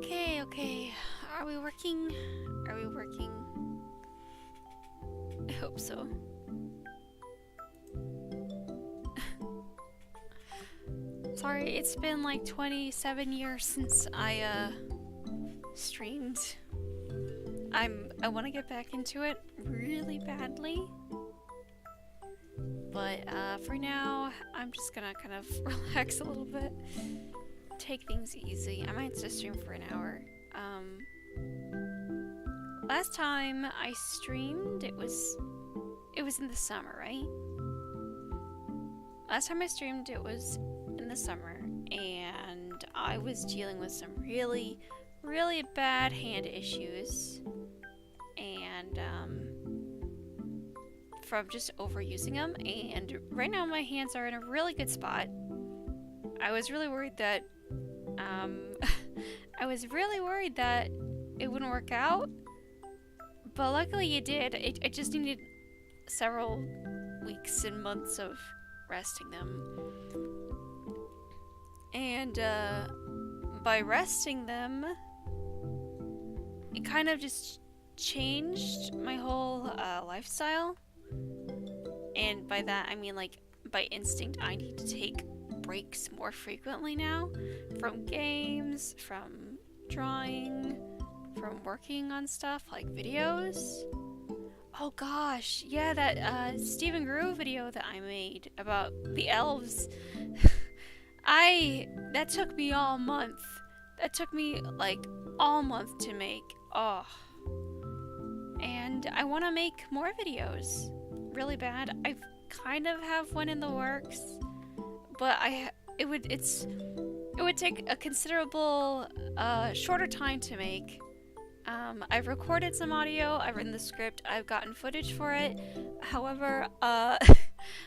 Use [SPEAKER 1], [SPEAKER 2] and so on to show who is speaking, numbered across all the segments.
[SPEAKER 1] Okay, okay. Are we working? Are we working? I hope so. Sorry, it's been like 27 years since I streamed. I want to get back into it really badly. But for now, I'm just gonna kind of relax a little bit. Take things easy. I might just stream for an hour. Last time I streamed, it was in the summer, right? Last time I streamed, it was in the summer, and I was dealing with some really, really bad hand issues, and from just overusing them. And right now, my hands are in a really good spot. I was really worried that it wouldn't work out, but luckily it did. It just needed several weeks and months of resting them. And by resting them, it kind of just changed my whole lifestyle. And by that, I mean, like, by instinct, I need to take breaks more frequently now. From games, from drawing, from working on stuff like videos. Oh gosh, yeah, that Stephen Grew video that I made about the elves. That took me all month. That took me like all month to make. Oh. And I want to make more videos really bad. I kind of have one in the works, but it would take a considerable shorter time to make. I've recorded some audio, I've written the script, I've gotten footage for it. However,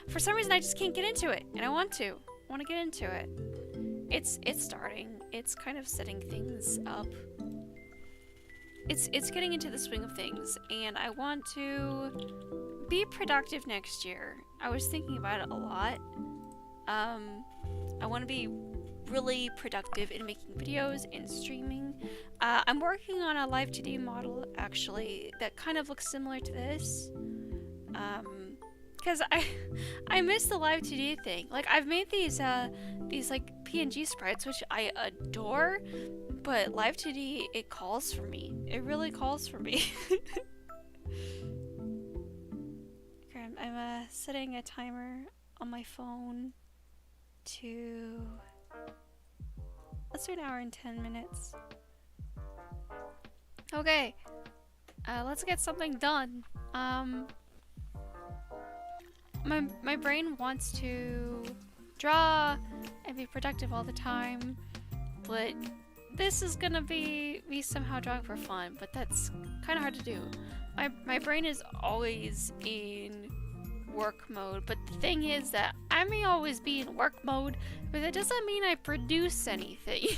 [SPEAKER 1] for some reason I just can't get into it, and I want to get into it. It's starting. It's kind of setting things up. It's getting into the swing of things, and I want to be productive next year. I was thinking about it a lot. I want to be really productive in making videos and streaming. I'm working on a live 2D model actually that kind of looks similar to this. Because I miss the live 2D thing. Like, I've made these like PNG sprites, which I adore, but live 2D, it calls for me. It really calls for me. Okay, I'm setting a timer on my phone to, let's do an hour and 10 minutes. Okay, let's get something done. My brain wants to draw and be productive all the time, but this is gonna be me somehow drawing for fun, but that's kind of hard to do. My brain is always in work mode, but the thing is that I may always be in work mode, but that doesn't mean I produce anything.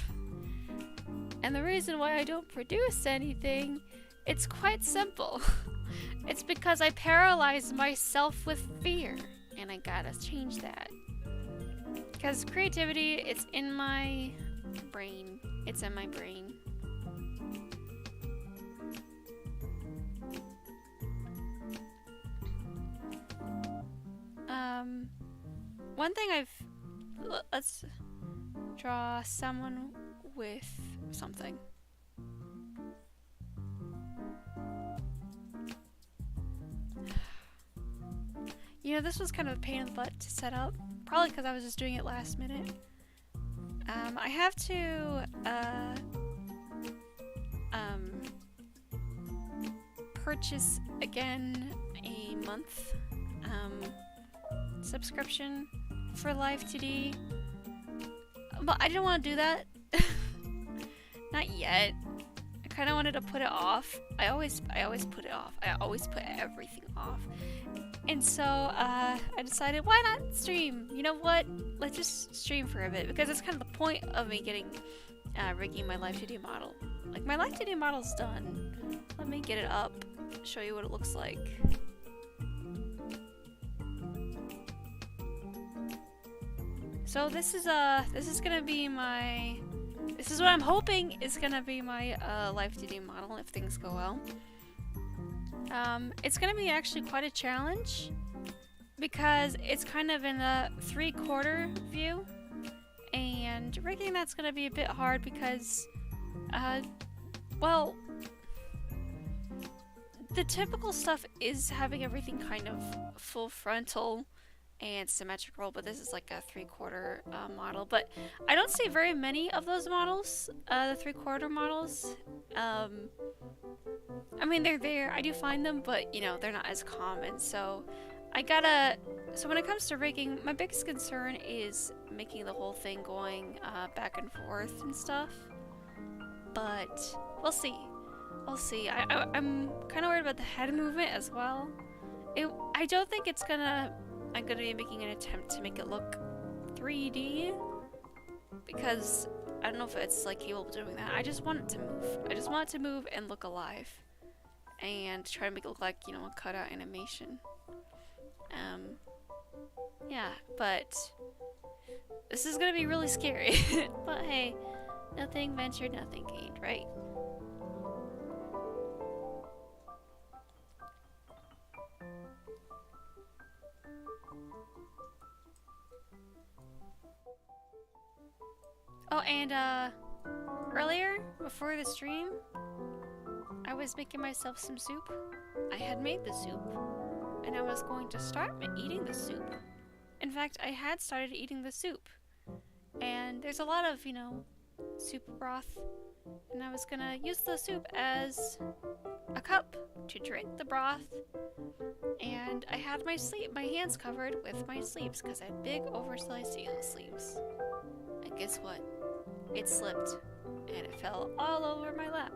[SPEAKER 1] And the reason why I don't produce anything, it's quite simple. It's because I paralyze myself with fear, and I gotta change that. Because creativity, it's in my brain. It's in my brain. One thing let's draw someone with something. You know, this was kind of a pain in the butt to set up, probably because I was just doing it last minute. I have to purchase again a month subscription for Live 2D, but I didn't want to do that. Not yet. I kind of wanted to put it off. I always put it off. I always put everything off. And so I decided, why not stream? You know what? Let's just stream for a bit, because it's kind of the point of me getting rigging my Live 2D model. Like, my Live 2D model's done. Let me get it up, show you what it looks like. So this is gonna be my This is what I'm hoping is gonna be my life duty model if things go well. It's gonna be actually quite a challenge because it's kind of in a 3/4 view, and rigging that's gonna be a bit hard because, well, the typical stuff is having everything kind of full frontal and symmetrical, but this is like a 3/4 model. But I don't see very many of those models, the 3/4 models. I mean, they're there, I do find them, but you know, they're not as common. So so when it comes to rigging, my biggest concern is making the whole thing going back and forth and stuff. But we'll see. We'll see. I'm kind of worried about the head movement as well. I don't think I'm gonna be making an attempt to make it look 3D because I don't know if it's like capable of doing that. I just want it to move. I just want it to move and look alive, and try to make it look like, you know, a cutout animation. Yeah, but this is gonna be really scary. But hey, nothing ventured, nothing gained, right? Oh, and earlier, before the stream, I was making myself some soup. I had made the soup, and I was going to start eating the soup. In fact, I had started eating the soup. And there's a lot of, you know, soup broth, and I was gonna use the soup as a cup to drink the broth. And I had my hands covered with my sleeves because I had big oversized sleeves. And guess what? It slipped and it fell all over my lap.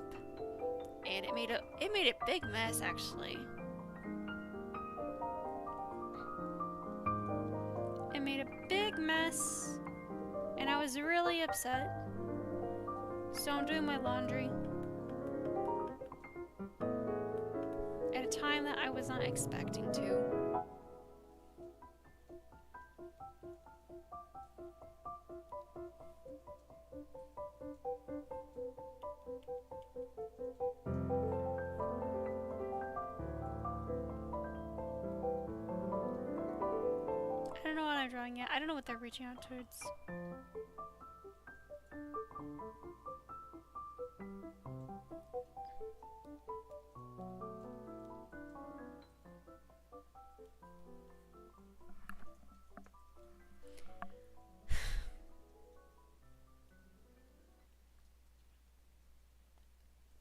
[SPEAKER 1] And it made a big mess, actually. It made a big mess, and I was really upset. So I'm doing my laundry at a time that I was not expecting to. I don't know what I'm drawing yet. I don't know what they're reaching out towards.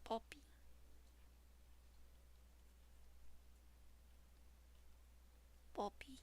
[SPEAKER 1] Poppy. Poppy.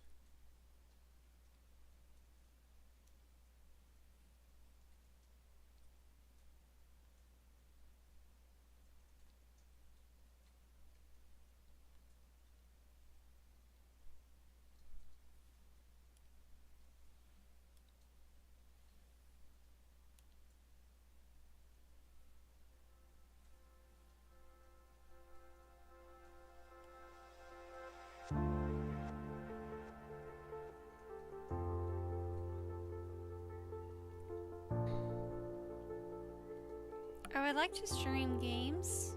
[SPEAKER 1] I would like to stream games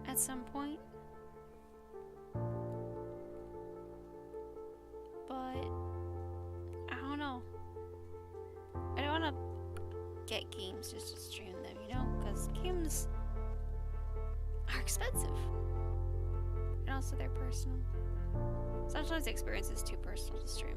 [SPEAKER 1] at some point, but I don't know. I don't want to get games just to stream them, you know, because games are expensive, and also they're personal. Sometimes the experience is too personal to stream.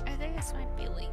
[SPEAKER 1] I think this might be Link.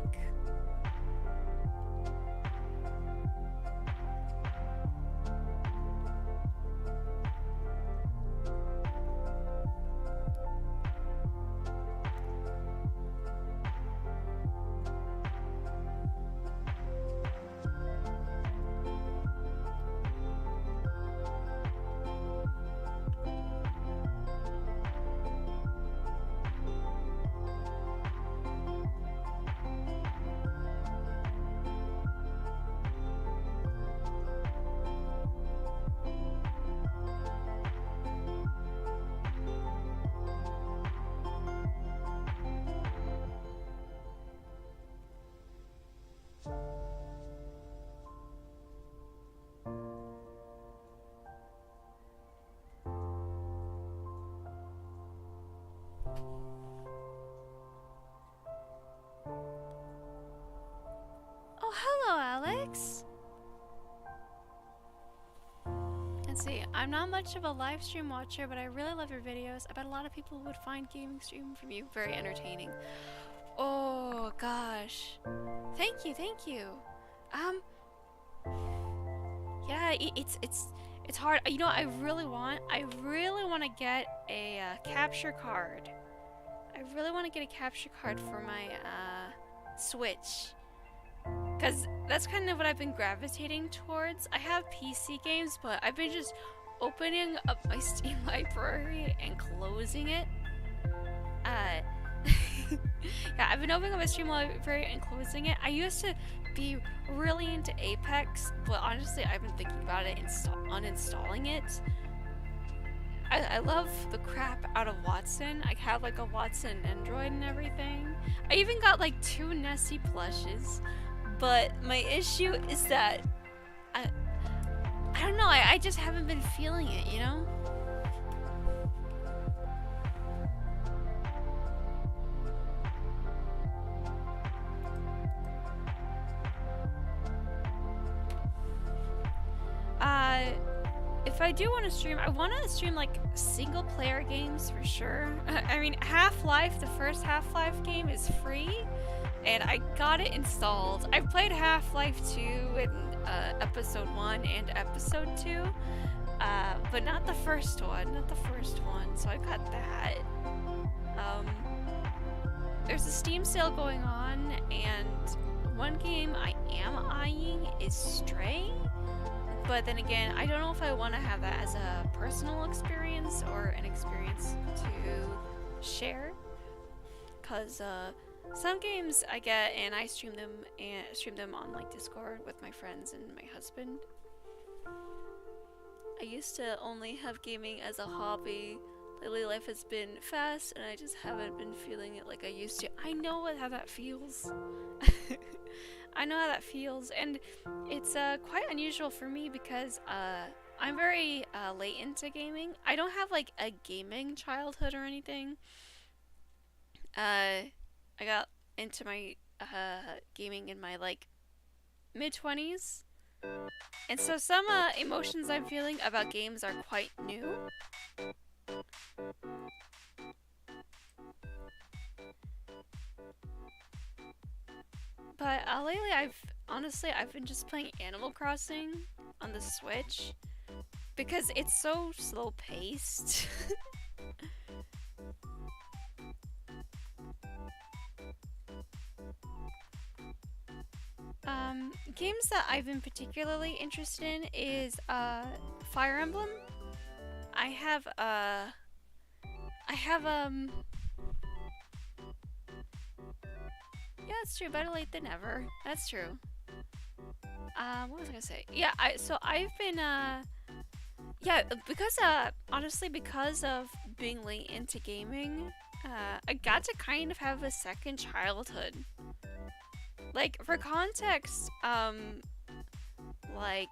[SPEAKER 1] Oh, hello, Alex. Let's see, I'm not much of a live stream watcher, but I really love your videos. I bet a lot of people would find gaming stream from you very entertaining. Oh, gosh. Thank you, thank you. Yeah, it's hard. You know, I really want to get a capture card. I really want to get a capture card for my Switch. Because that's kind of what I've been gravitating towards. I have PC games, but I've been just opening up my Steam library and closing it. Yeah, I've been opening up my Steam library and closing it. I used to be really into Apex, but honestly, I've been thinking about it uninstalling it. I love the crap out of Watson. I have like a Watson Android and everything. I even got like 2 Nessie plushes. But my issue is that I don't know, I just haven't been feeling it, you know? If I do want to stream, I want to stream like single player games for sure. I mean, Half-Life, the first Half-Life game is free. And I got it installed. I've played Half-Life 2 in episode 1 and episode 2, but not the first one. So I got that. There's a Steam sale going on, and one game I am eyeing is Stray. But then again, I don't know if I want to have that as a personal experience or an experience to share, cause some games I get and I stream them on like Discord with my friends and my husband. I used to only have gaming as a hobby. Lately life has been fast and I just haven't been feeling it like I used to. I know how that feels. I know how that feels, and it's quite unusual for me because I'm very late into gaming. I don't have like a gaming childhood or anything. I got into my gaming in my like mid-20s, and so some emotions I'm feeling about games are quite new. But lately I've been just playing Animal Crossing on the Switch because it's so slow paced. Games that I've been particularly interested in is Fire Emblem. I have yeah, it's true, better late than never. That's true. What was I gonna say? Yeah, I've been yeah, because honestly because of being late into gaming, I got to kind of have a second childhood. Like, for context, like,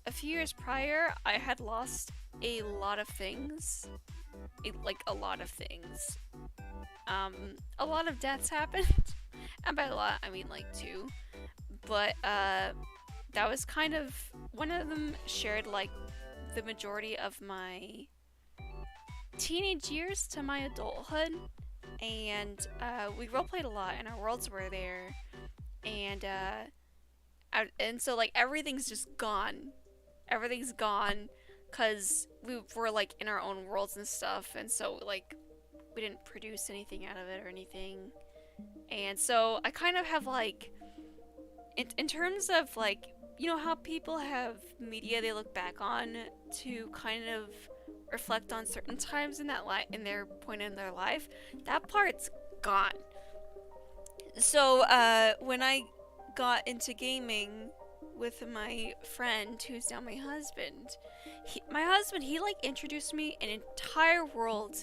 [SPEAKER 1] a few years prior, I had lost a lot of things. A lot of things. A lot of deaths happened. And by a lot, I mean, like, 2. But, that was kind of... One of them shared, like, the majority of my teenage years to my adulthood. And, we roleplayed a lot, and our worlds were there. And so like everything's just gone. Everything's gone because we were like in our own worlds and stuff, and so like we didn't produce anything out of it or anything. And so I kind of have like in terms of like, you know how people have media they look back on to kind of reflect on certain times in that in their point in their life, that part's gone. So, when I got into gaming with my friend, who's now my husband, he like introduced me an entire world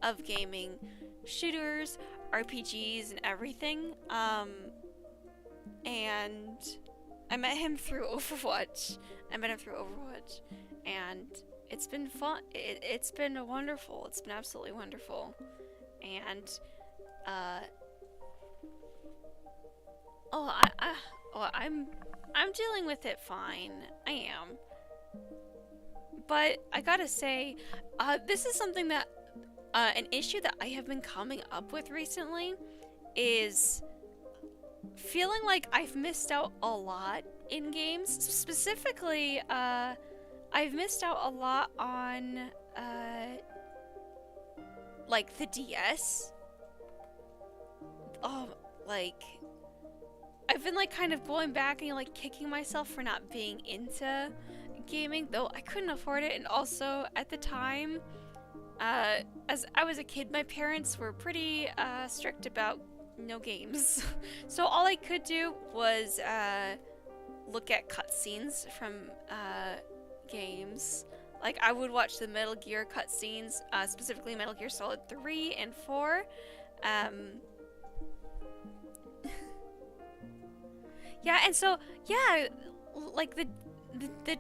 [SPEAKER 1] of gaming, shooters, RPGs, and everything. And I met him through Overwatch. And it's been fun. It's been wonderful. It's been absolutely wonderful. and oh, I'm dealing with it fine. I am. But I gotta say, this is something that, an issue that I have been coming up with recently is feeling like I've missed out a lot in games. Specifically, I've missed out a lot on, like the DS. Oh, like, I've been like kind of going back and like kicking myself for not being into gaming, though I couldn't afford it. And also at the time, as I was a kid, my parents were pretty strict about no games. So all I could do was look at cutscenes from games. Like I would watch the Metal Gear cutscenes, specifically Metal Gear Solid 3 and 4. Yeah, and so yeah, like the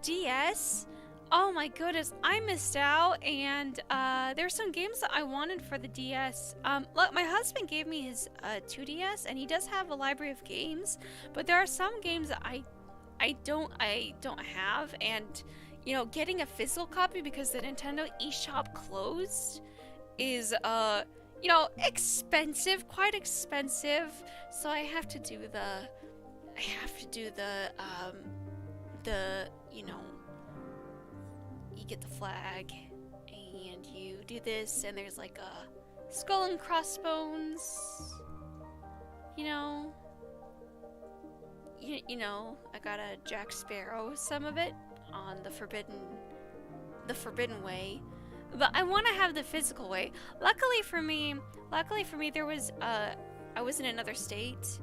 [SPEAKER 1] DS. Oh my goodness, I missed out, and there's some games that I wanted for the DS. Look, my husband gave me his 2DS, and he does have a library of games, but there are some games that I don't have, and you know, getting a physical copy because the Nintendo eShop closed is you know, expensive, quite expensive. So I have to do the you know, you get the flag and you do this, and there's like a skull and crossbones, you know. You know, I got a Jack Sparrow, some of it on the forbidden way, but I want to have the physical way. Luckily for me, there was I was in another state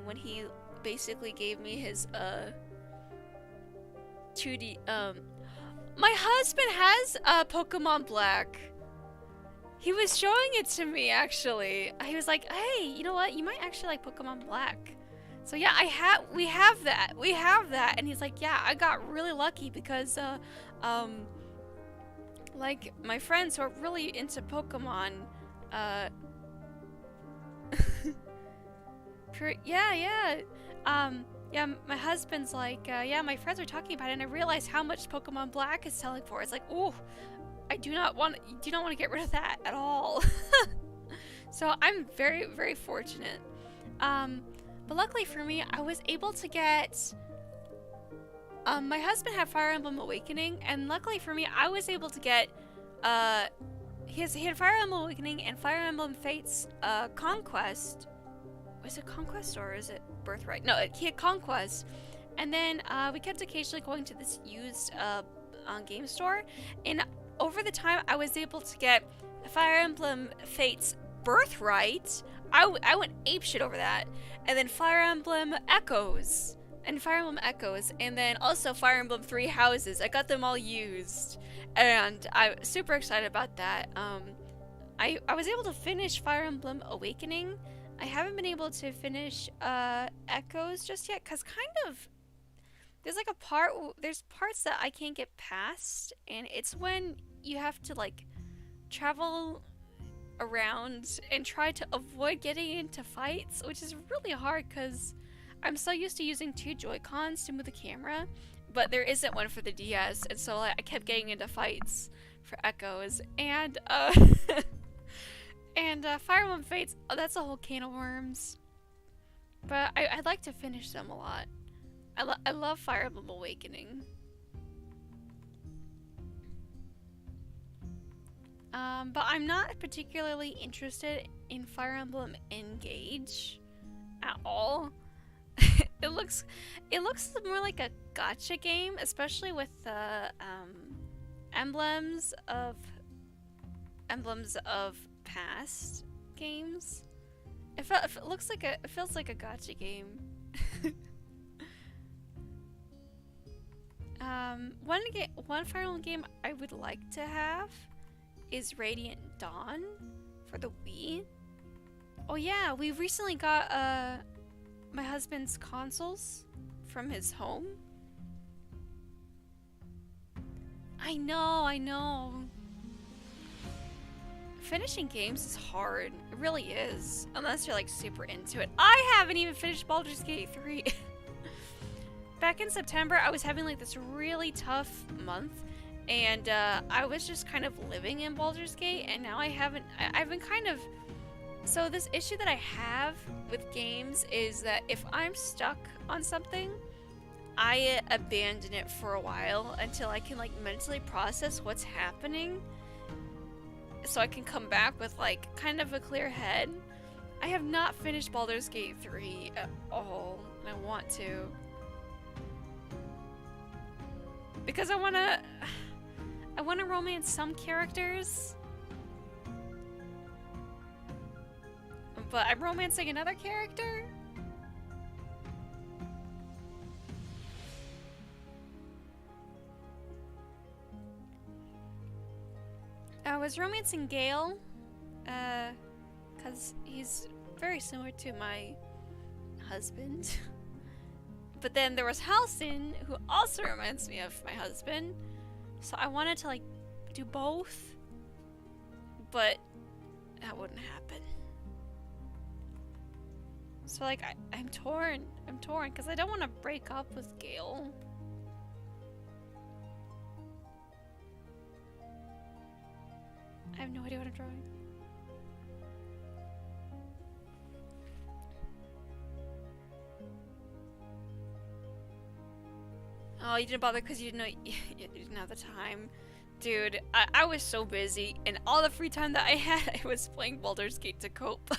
[SPEAKER 1] when he basically gave me his 2D. My husband has Pokemon Black. He was showing it to me actually. He was like, "Hey, you know what? You might actually like Pokemon Black." So yeah, we have that, and he's like, "Yeah, I got really lucky because like my friends who are really into Pokemon, yeah, my husband's like, yeah, my friends are talking about it, and I realized how much Pokemon Black is selling for. It's like, oh, I do not want to get rid of that at all." So I'm very, very fortunate. But luckily for me, I was able to get. My husband had Fire Emblem Awakening, and luckily for me, I was able to get. He had Fire Emblem Awakening and Fire Emblem Fates Conquest. Was it Conquest or is it Birthright? No, he had Conquest. And then we kept occasionally going to this used game store. And over the time, I was able to get Fire Emblem Fates Birthright. I went apeshit over that. And then Fire Emblem Echoes. And Fire Emblem Echoes. And then also Fire Emblem Three Houses. I got them all used. And I'm super excited about that. I was able to finish Fire Emblem Awakening. I haven't been able to finish Echoes just yet, because kind of there's like there's parts that I can't get past, and it's when you have to like travel around and try to avoid getting into fights, which is really hard because I'm so used to using 2 Joy-Cons to move the camera, but there isn't one for the DS, and so like, I kept getting into fights for Echoes, and and Fire Emblem Fates, oh, that's a whole can of worms. But I'd like to finish them a lot. I love Fire Emblem Awakening. But I'm not particularly interested in Fire Emblem Engage at all. It looks more like a gacha game, especially with the emblems of past games. It feels like a gacha game. One Fire Emblem game I would like to have is Radiant Dawn for the Wii. Oh yeah, we recently got my husband's consoles from his home. I know. finishing games is hard. It really is. Unless you're like super into it. I haven't even finished Baldur's Gate 3. Back in September, I was having like this really tough month. And I was just kind of living in Baldur's Gate. And now I've been kind of... So this issue that I have with games is that if I'm stuck on something, I abandon it for a while until I can like mentally process what's happening. So I can come back with like kind of a clear head. I have not finished Baldur's Gate 3 at all, and I want to. Because I wanna romance some characters. But I'm romancing another character? I was romancing Gale, because he's very similar to my husband. But then there was Halsin, who also reminds me of my husband. So I wanted to like do both, but that wouldn't happen. So like I'm torn because I don't want to break up with Gale. I have no idea what I'm drawing. Oh, you didn't bother because you didn't have the time. Dude, I was so busy, and all the free time that I had, I was playing Baldur's Gate to cope.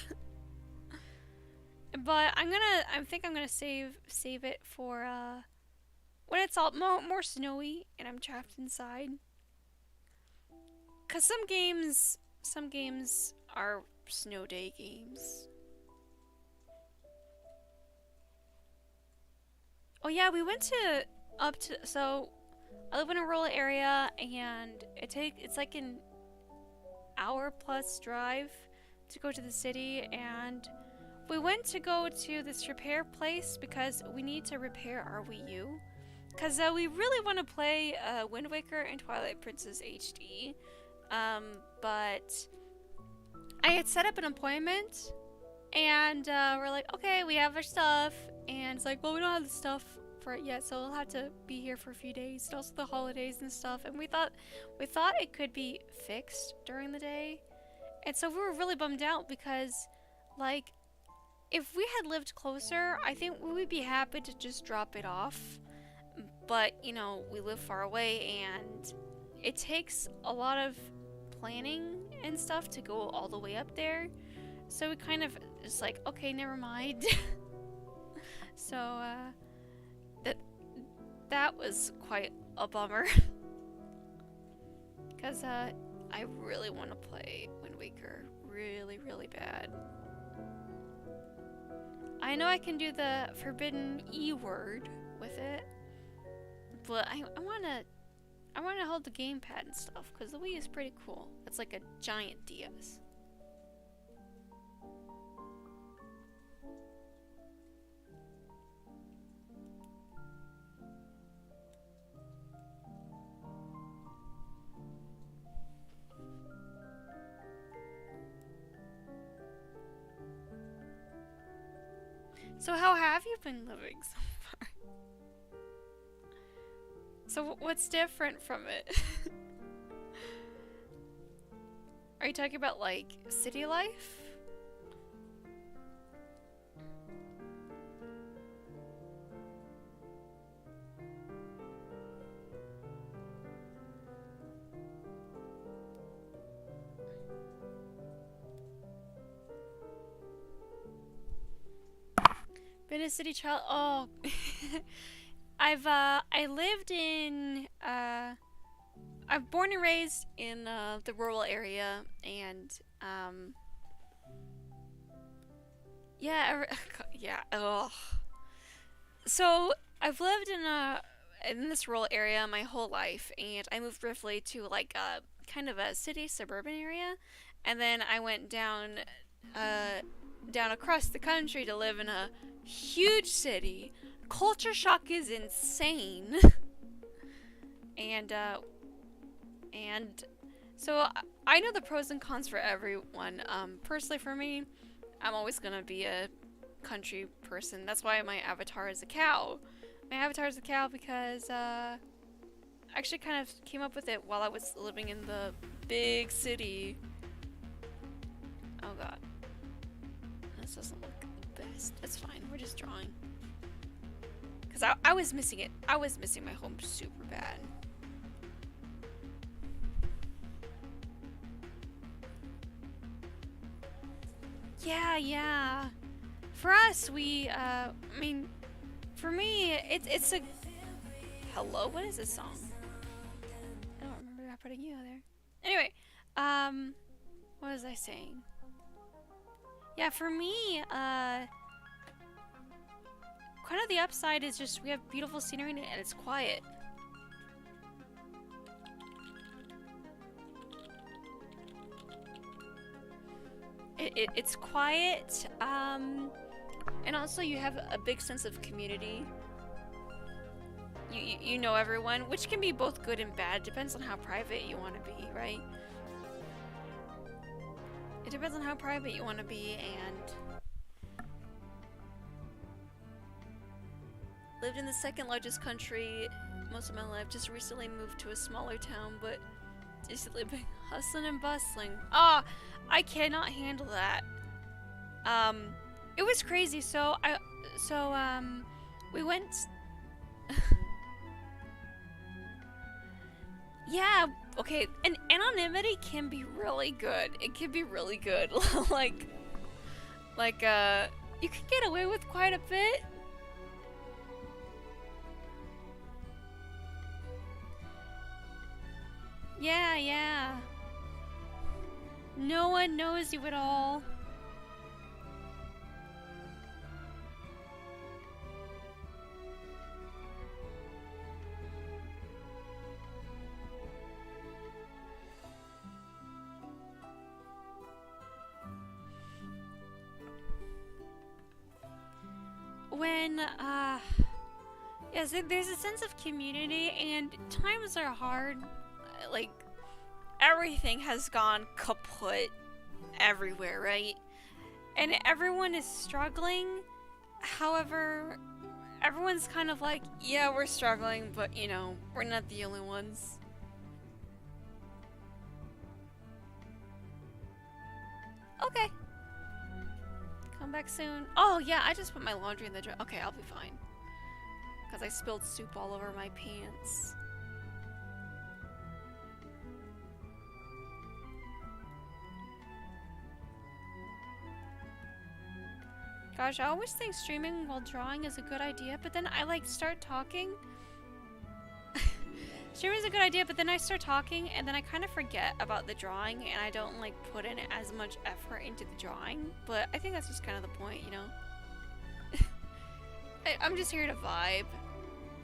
[SPEAKER 1] But I think I'm gonna save it for when it's all more snowy and I'm trapped inside. Cause some games are snow day games. Oh yeah, we went to so I live in a rural area and it's like an hour plus drive to go to the city, and we went to go to this repair place because we need to repair our Wii U. Because we really want to play Wind Waker and Twilight Princess HD. But I had set up an appointment, and we're like, okay, we have our stuff. And it's like, well, we don't have the stuff for it yet, so we'll have to be here for a few days. And also the holidays and stuff. And we thought it could be fixed during the day. And so we were really bummed out because, like, if we had lived closer, I think we would be happy to just drop it off. But, you know, we live far away and it takes a lot of planning and stuff to go all the way up there. So we kind of just like, okay, never mind. So, that was quite a bummer. Because, I really want to play Wind Waker really, really bad. I know I can do the forbidden E word with it, but I wanna hold the gamepad and stuff because the Wii is pretty cool. It's like a giant DS. So how have you been living so far? So what's different from it? Are you talking about like city life? Been a city child. Oh, I lived in I'm born and raised in the rural area, and yeah, yeah. Ugh. So I've lived in this rural area my whole life, and I moved briefly to like a kind of a city suburban area, and then I went down across the country to live in a huge city. Culture shock is insane. and so I know the pros and cons for everyone. Personally for me, I'm always gonna be a country person. That's why my avatar is a cow. My avatar is a cow because I actually kind of came up with it while I was living in the big city. Oh god. This doesn't look the best. It's fine. We're just drawing. Because I was missing it. I was missing my home super bad. Yeah. For us, I mean, for me, it's a... Hello? What is this song? I don't remember putting you there. Anyway, what was I saying? Yeah, for me, kind of the upside is just we have beautiful scenery and it's quiet. It's quiet, and also you have a big sense of community. You know everyone, which can be both good and bad. Depends on how private you want to be, right? It depends on how private you want to be, and lived in the second largest country most of my life. Just recently moved to a smaller town, but just living hustling and bustling. Ah, I cannot handle that. It was crazy. So we went. Yeah, okay, and anonymity can be really good. It can be really good. like, you can get away with quite a bit. Yeah. No one knows you at all. When, yes, there's a sense of community, and times are hard. Like, everything has gone kaput everywhere, right? And everyone is struggling. However, everyone's kind of like, yeah, we're struggling, but, you know, we're not the only ones. Okay. Come back soon. Oh, yeah, I just put my laundry in the dryer. Okay, I'll be fine. Because I spilled soup all over my pants. Gosh, I always think streaming while drawing is a good idea, but then I, like, start talking. Streaming is a good idea, but then I start talking, and then I kind of forget about the drawing, and I don't, like, put in as much effort into the drawing. But I think that's just kind of the point, you know? I'm just here to vibe.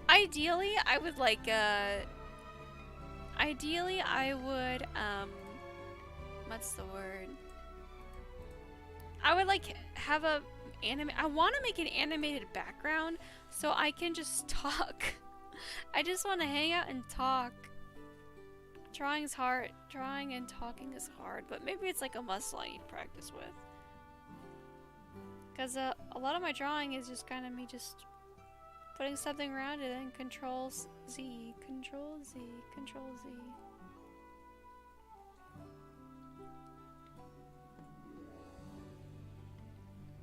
[SPEAKER 1] Ideally, I would, like, Ideally, I would, what's the word? I would, like, have a I want to make an animated background so I can just talk. I just want to hang out and talk. Drawing's hard. Drawing and talking is hard, but maybe it's like a muscle I need to practice with. Because a lot of my drawing is just kind of me just putting something around it and Control Z, Control Z, Control Z.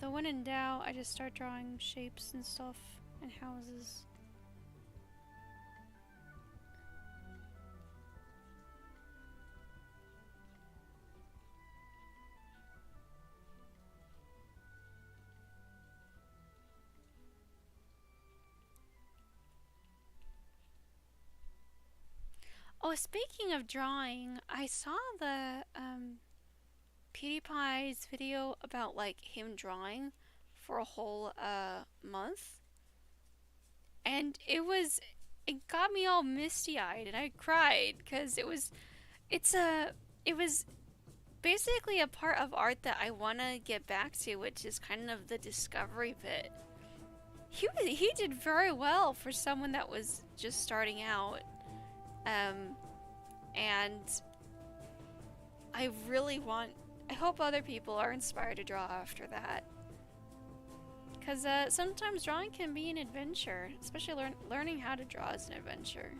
[SPEAKER 1] Though when in doubt, I just start drawing shapes and stuff and houses. Oh, speaking of drawing, I saw the PewDiePie's video about like him drawing for a whole month, and it got me all misty-eyed and I cried because it was basically a part of art that I want to get back to, which is kind of the discovery bit. He did very well for someone that was just starting out, and I really want... I hope other people are inspired to draw after that. Because sometimes drawing can be an adventure. Especially learning how to draw is an adventure.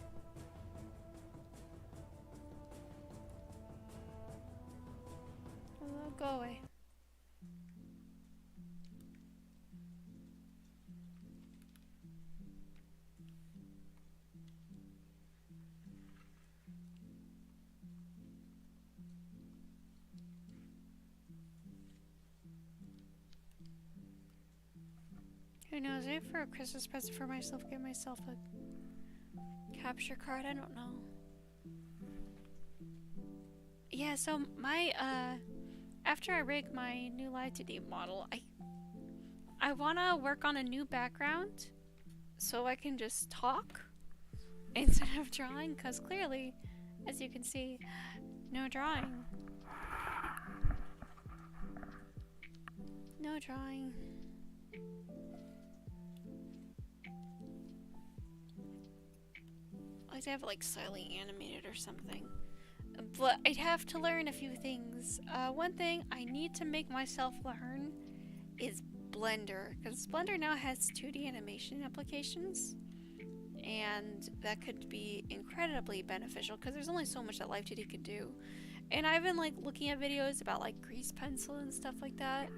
[SPEAKER 1] Oh, go away. Who knows? Maybe for a Christmas present for myself, get myself a capture card. I don't know. Yeah, so my after I rig my new Live 2D model, I wanna work on a new background so I can just talk instead of drawing, because clearly, as you can see, no drawing. No drawing. I like to have it like slightly animated or something. But I'd have to learn a few things. One thing I need to make myself learn is Blender, because Blender now has 2D animation applications, and that could be incredibly beneficial because there's only so much that Live 2D could do. And I've been like looking at videos about like grease pencil and stuff like that.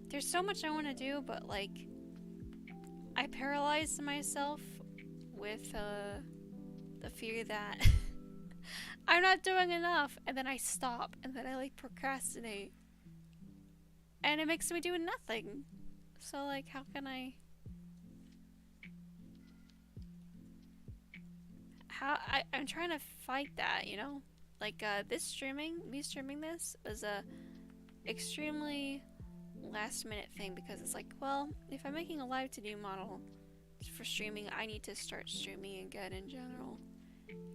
[SPEAKER 1] There's so much I want to do, but like I paralyzed myself with the fear that I'm not doing enough, and then I stop, and then I like procrastinate, and it makes me do nothing. So like, how can I'm trying to fight that, you know? Like me streaming this is a extremely last minute thing, because it's like, well, if I'm making a Live 2D model for streaming, I need to start streaming again in general.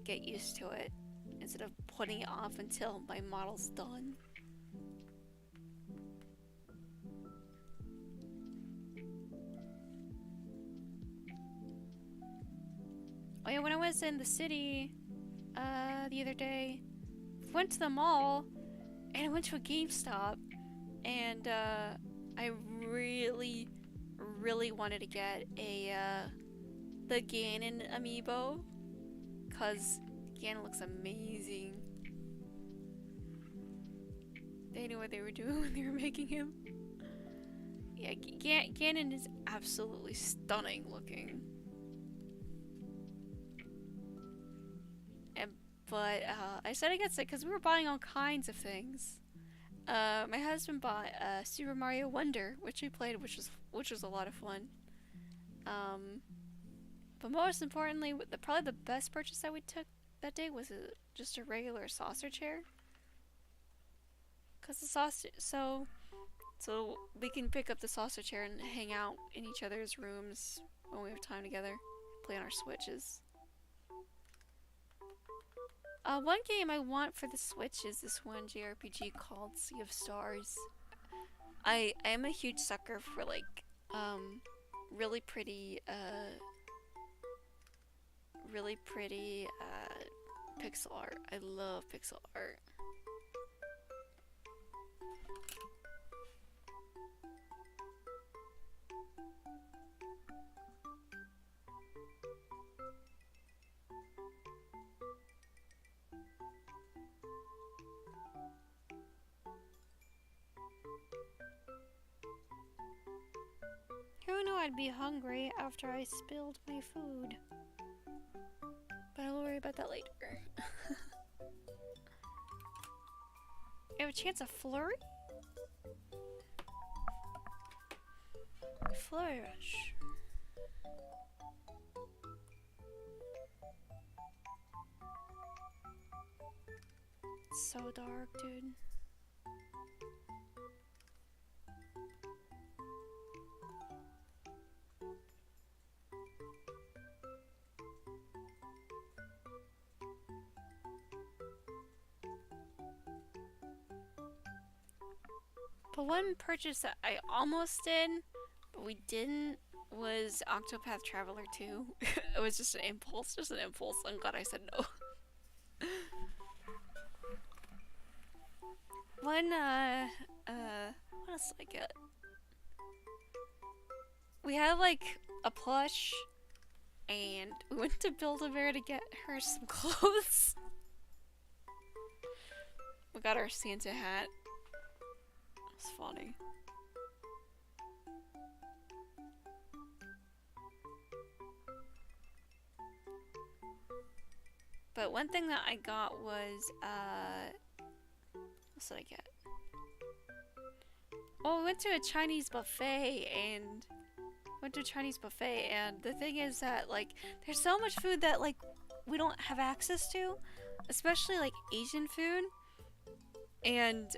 [SPEAKER 1] Get used to it instead of putting it off until my model's done. Oh yeah, when I was in the city the other day, went to the mall and I went to a GameStop, and I really wanted to get the Ganon amiibo, cause Ganon looks amazing. They knew what they were doing when they were making him. Yeah, Ganon is absolutely stunning looking. But I said against it because we were buying all kinds of things. My husband bought Super Mario Wonder, which we played, which was a lot of fun. But most importantly, probably the best purchase that we took that day was just a regular saucer chair. Cause the saucer, so we can pick up the saucer chair and hang out in each other's rooms when we have time together, play on our Switches. One game I want for the Switch is this one JRPG called Sea of Stars. I am a huge sucker for like really pretty pixel art. I love pixel art. Who knew I'd be hungry after I spilled my food? But I'll worry about that later. You have a chance of flurry? Flurry rush. It's so dark, dude. But one purchase that I almost did, but we didn't, was Octopath Traveler 2. It was just an impulse, I'm glad I said no. One, what else did I get? We had like a plush, and we went to Build-A-Bear to get her some clothes. We got her Santa hat. It's funny. But one thing that I got was, what did I get? Oh, we went to a Chinese buffet, and the thing is that, like, there's so much food that, like, we don't have access to, especially, like, Asian food, and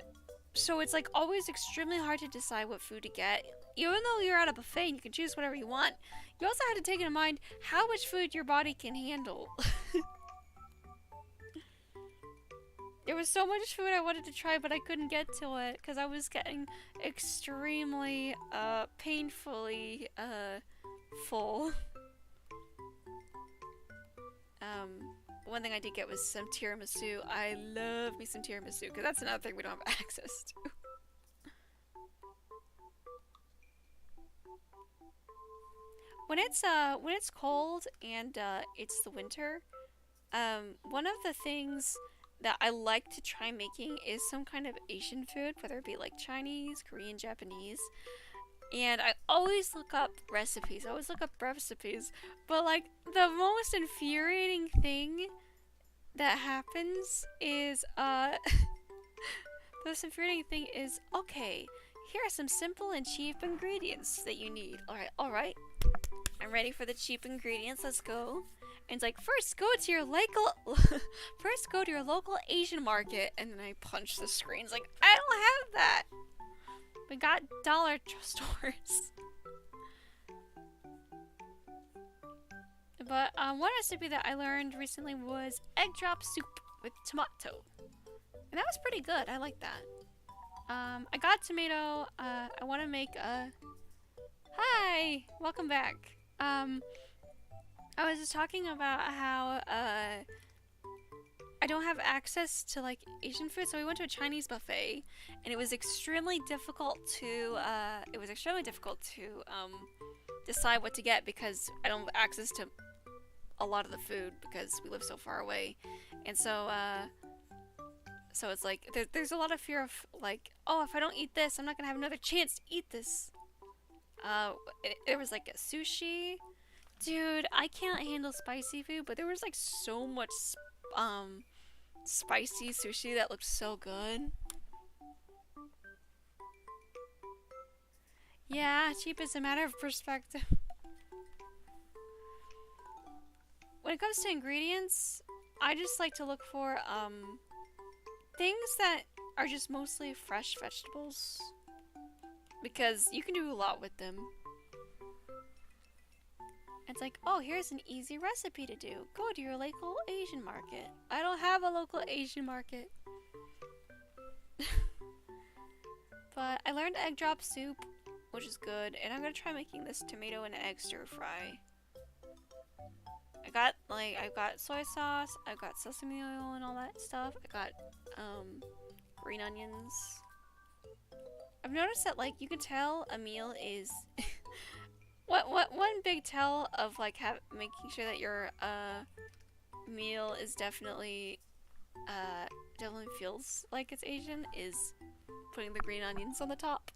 [SPEAKER 1] so it's, like, always extremely hard to decide what food to get. Even though you're at a buffet and you can choose whatever you want, you also have to take in mind how much food your body can handle. There was so much food I wanted to try, but I couldn't get to it because I was getting extremely, painfully, full. One thing I did get was some tiramisu. I love me some tiramisu because that's another thing we don't have access to. When it's cold and, it's the winter, one of the things that I like to try making is some kind of Asian food, whether it be like Chinese, Korean, Japanese. And I always look up recipes. But like the most infuriating thing that happens is the most infuriating thing is, okay, here are some simple and cheap ingredients that you need. Alright. I'm ready for the cheap ingredients. Let's go. And it's like, first go to your local Asian market, and then I punch the screen. It's like, I don't have that. We got dollar stores. But one recipe that I learned recently was egg drop soup with tomato, and that was pretty good. I like that. I got tomato. I want to make a. Hi, welcome back. I was just talking about how, I don't have access to, like, Asian food, so we went to a Chinese buffet, and it was extremely difficult to, decide what to get because I don't have access to a lot of the food because we live so far away. And so, so it's like, there's a lot of fear of, like, oh, if I don't eat this, I'm not gonna have another chance to eat this. There was, like, a sushi. Dude, I can't handle spicy food, but there was like so much spicy sushi that looked so good. Yeah, cheap is a matter of perspective. When it comes to ingredients, I just like to look for things that are just mostly fresh vegetables, because you can do a lot with them. It's like, oh, here's an easy recipe to do. Go to your local Asian market. I don't have a local Asian market. But I learned egg drop soup, which is good, and I'm gonna try making this tomato and egg stir fry. I've got soy sauce, I've got sesame oil and all that stuff. I got green onions. I've noticed that, like, you can tell a meal is one big tell of, like, making sure that your meal is definitely feels like it's Asian is putting the green onions on the top.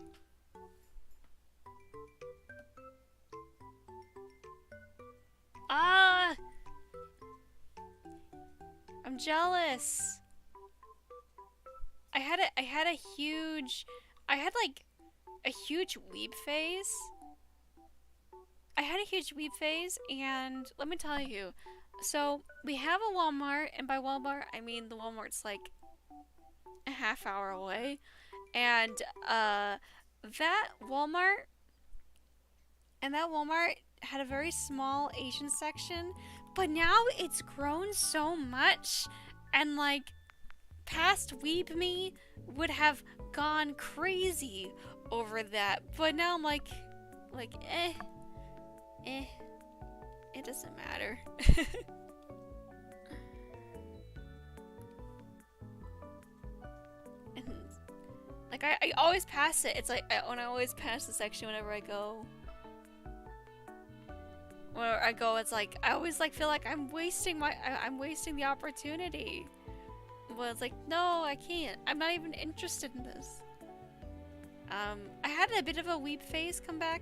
[SPEAKER 1] Ah! I'm jealous. I had a huge weeb phase. And let me tell you, so we have a Walmart, and by Walmart I mean the Walmart's like a half hour away, and that Walmart had a very small Asian section, but now it's grown so much, and like past weeb me would have gone crazy over that, but now I'm like eh. it doesn't matter. And, like, I always pass it. It's like, when I always pass the section whenever I go. Where I go, it's like, I always, like, feel like I'm wasting the opportunity. Well, it's like, no, I can't. I'm not even interested in this. I had a bit of a weep phase come back,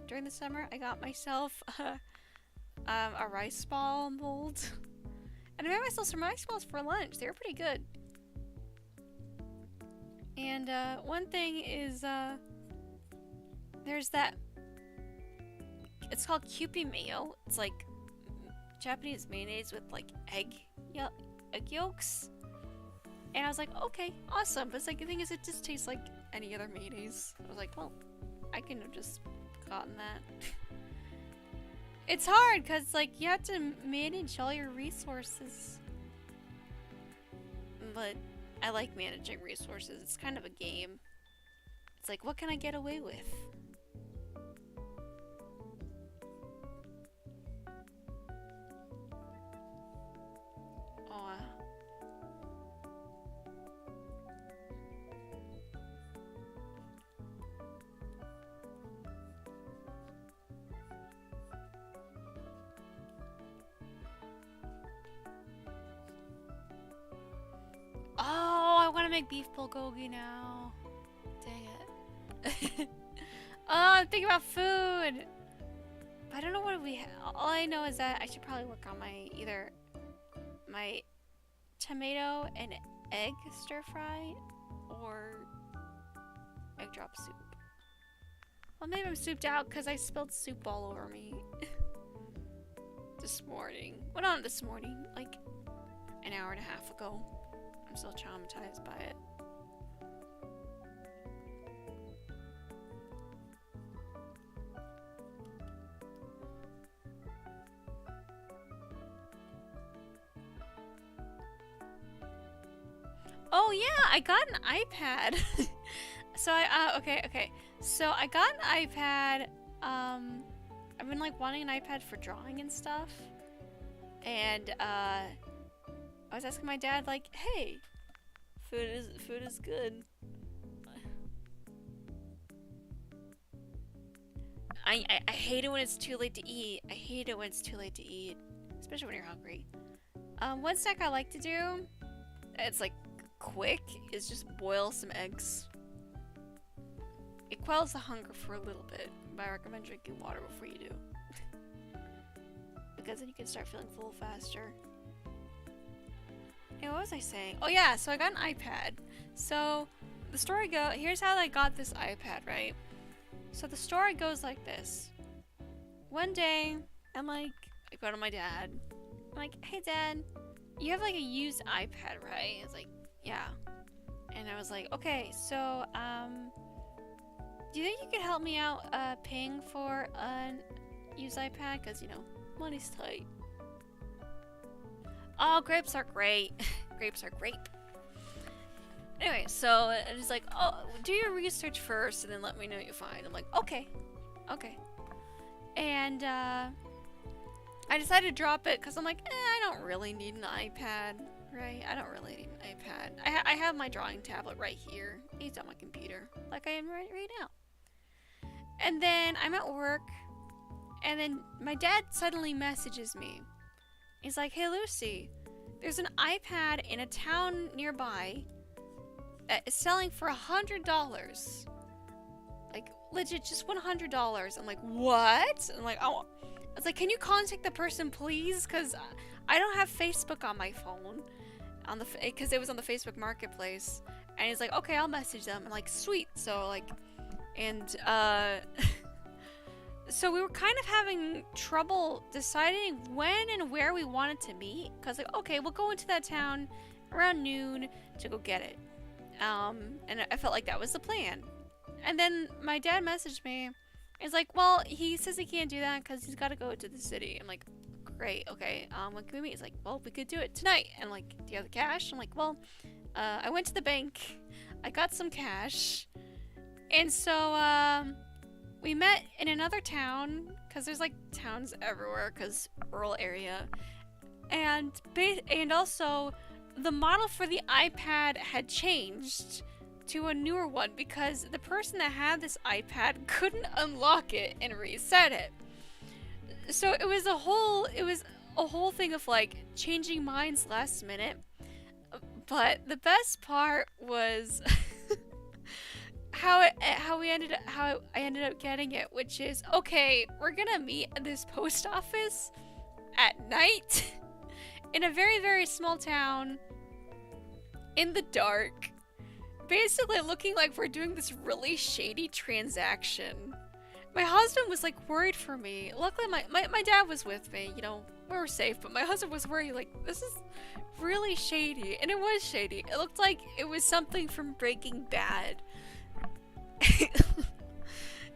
[SPEAKER 1] during the summer. I got myself, a rice ball mold. And I made myself some rice balls for lunch. They were pretty good. And, one thing is, there's that, it's called Kewpie Mayo. It's like Japanese mayonnaise with, like, egg yolks. And I was like, okay, awesome. But it's like, the thing is, it just tastes like any other mayonnaise. I was like, well, I can have just gotten that. It's hard, because, like, you have to manage all your resources. But I like managing resources. It's kind of a game. It's like, what can I get away with? Make beef bulgogi now. Dang it. Oh, I'm thinking about food. I don't know what we have. All I know is that I should probably work on either my tomato and egg stir fry or egg drop soup. Well, maybe I'm souped out because I spilled soup all over me this morning. Well, not this morning, like an hour and a half ago. I'm still traumatized by it. Oh yeah, I got an iPad. So okay. So I got an iPad. I've been like wanting an iPad for drawing and stuff. And I was asking my dad, like, hey, food is good. I hate it when it's too late to eat. I hate it when it's too late to eat, especially when you're hungry. One snack I like to do, it's like quick, is just boil some eggs. It quells the hunger for a little bit, but I recommend drinking water before you do. Because then you can start feeling full faster. Hey, what was I saying? Oh yeah, so I got an iPad. So the story here's how I got this iPad, right? So the story goes like this. One day, I go to my dad. I'm like, hey dad, you have like a used iPad, right? He's like, yeah. And I was like, okay, so do you think you could help me out paying for a used iPad? Cause you know, money's tight. Oh, grapes are great. Grapes are great. Anyway, so he's like, oh, do your research first and then let me know what you find. I'm like, okay. And I decided to drop it because I'm like, I don't really need an iPad, right? I don't really need an iPad. I have my drawing tablet right here. It's on my computer, like I am right now. And then I'm at work, and then my dad suddenly messages me. He's like, hey Lucy, there's an iPad in a town nearby that is selling for $100. Like, legit, just $100. I'm like, what? I'm like, oh. I was like, can you contact the person, please? Because I don't have Facebook on my phone. Because it was on the Facebook Marketplace. And he's like, okay, I'll message them. I'm like, sweet. So, like, and, so we were kind of having trouble deciding when and where we wanted to meet. Because, like, okay, we'll go into that town around noon to go get it. And I felt like that was the plan. And then my dad messaged me. He's like, well, he says he can't do that because he's got to go to the city. I'm like, great, okay. When can we meet? He's like, well, we could do it tonight. And I'm like, do you have the cash? I'm like, well, I went to the bank. I got some cash. And so, we met in another town because there's like towns everywhere, because rural area, and also the model for the iPad had changed to a newer one because the person that had this iPad couldn't unlock it and reset it. So it was a whole thing of like changing minds last minute. But the best part was how I ended up getting it, which is, okay, we're gonna meet at this post office at night in a very, very small town in the dark, basically looking like we're doing this really shady transaction. My husband was like worried for me. Luckily my dad was with me, you know, we were safe, but my husband was worried, like, this is really shady. And it was shady. It looked like it was something from Breaking Bad.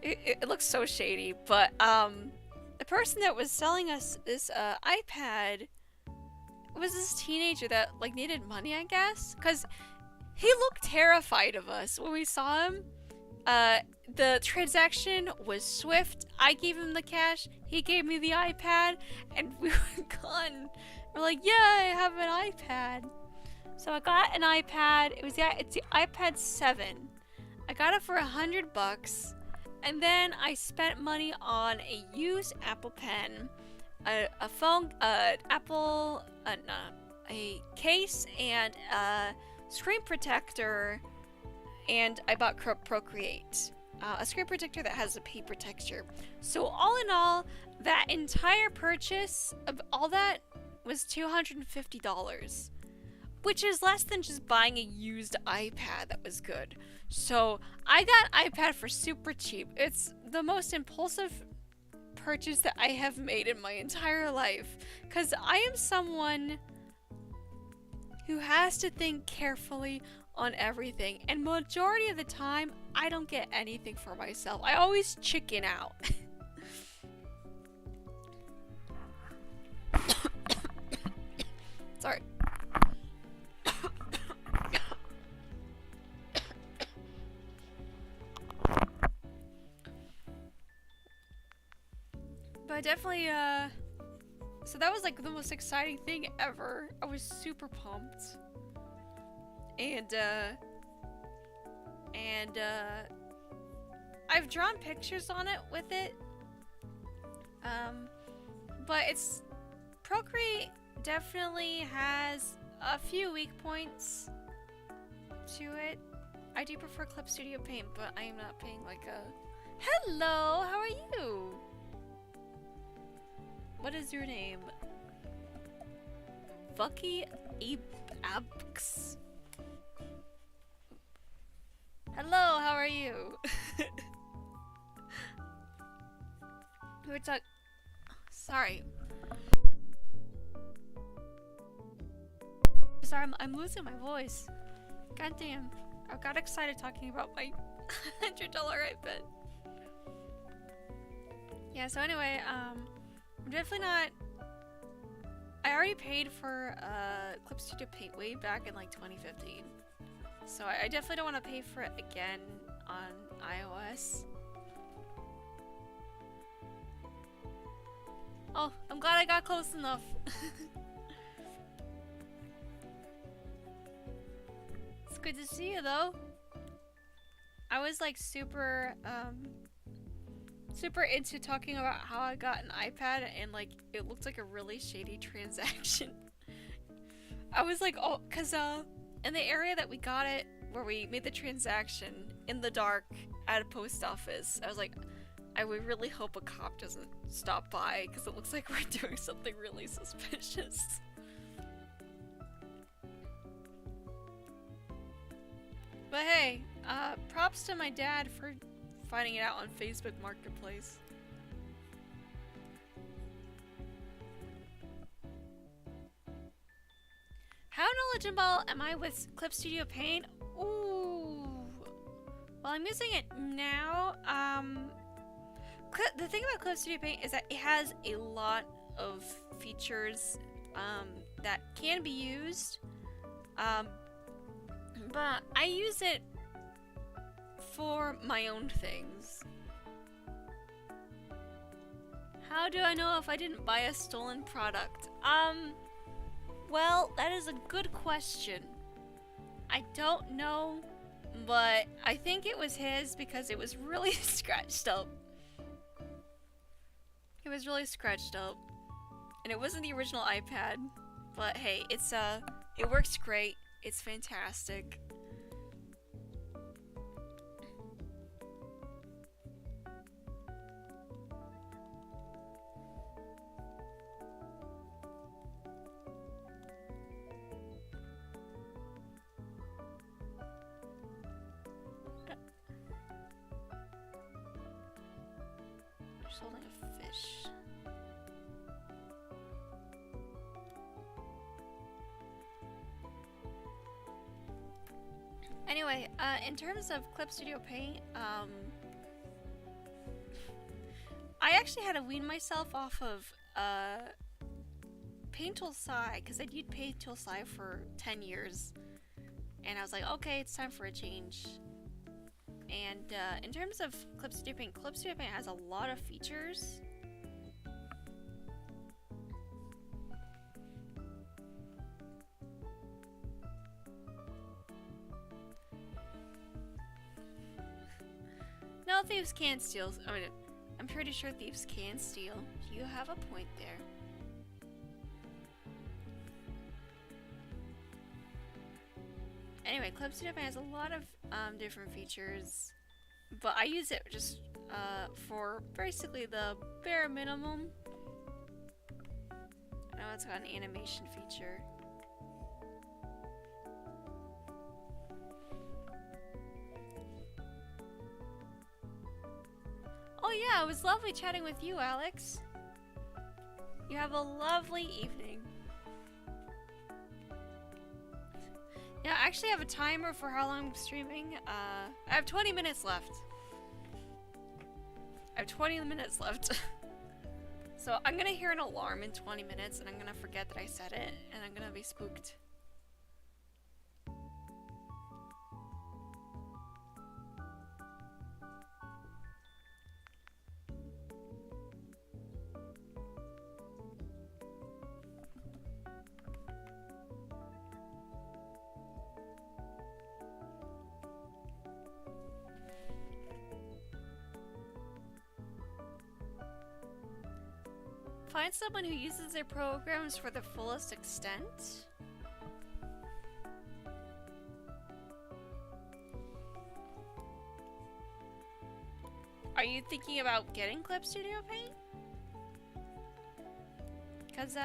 [SPEAKER 1] It looks so shady, but the person that was selling us this iPad was this teenager that like needed money, I guess, because he looked terrified of us when we saw him. The transaction was swift. I gave him the cash, he gave me the iPad, and we were gone. We're like, yeah, I have an iPad. So I got an iPad. It's the iPad 7. I got it for $100, and then I spent money on a used Apple Pen, a phone, a case, and a screen protector, and I bought Procreate, a screen protector that has a paper texture. So all in all, that entire purchase of all that was $250, which is less than just buying a used iPad that was good. So I got iPad for super cheap. It's the most impulsive purchase that I have made in my entire life, because I am someone who has to think carefully on everything, and majority of the time I don't get anything for myself. I always chicken out. Sorry. But definitely, so that was like the most exciting thing ever. I was super pumped. And I've drawn pictures on it with it. But Procreate definitely has a few weak points to it. I do prefer Clip Studio Paint, but I am not paying like a... Hello, how are you? What is your name? Vucky Abx. Hello, how are you? We're talking... Sorry. Sorry, I'm losing my voice. God damn. I got excited talking about my $100 iPad. Yeah, so anyway, I'm definitely not... I already paid for Clip Studio Paint way back in like 2015. So I definitely don't want to pay for it again on iOS. Oh, I'm glad I got close enough. It's good to see you though. I was like super into talking about how I got an iPad and like it looked like a really shady transaction. I was like, oh, cause in the area that we got it, where we made the transaction in the dark at a post office, I was like, I would really hope a cop doesn't stop by because it looks like we're doing something really suspicious. But hey, props to my dad for finding it out on Facebook Marketplace. How knowledgeable am I with Clip Studio Paint? Ooh. Well, I'm using it now. The thing about Clip Studio Paint is that it has a lot of features that can be used. But I use it for my own things. How do I know if I didn't buy a stolen product? Well, that is a good question. I don't know, but I think it was his because it was really scratched up. It was really scratched up. And it wasn't the original iPad, but hey, it works great. It's fantastic. Just holding a fish. Anyway, in terms of Clip Studio Paint, I actually had to wean myself off of Paint Tool Sai, because I'd used Paint Tool Sai for 10 years, and I was like, okay, it's time for a change. And in terms of Clip Studio Paint has a lot of features. No, thieves can't steal. I mean, I'm pretty sure thieves can steal. You have a point there. Anyway, Clip Studio Paint has a lot of different features, but I use it just for basically the bare minimum. I know it's got an animation feature. Oh yeah, it was lovely chatting with you, Alex. You have a lovely evening. Yeah, I actually have a timer for how long I'm streaming. I have 20 minutes left. So I'm gonna hear an alarm in 20 minutes and I'm gonna forget that I said it and I'm gonna be spooked. Find someone who uses their programs for the fullest extent. Are you thinking about getting Clip Studio Paint? Because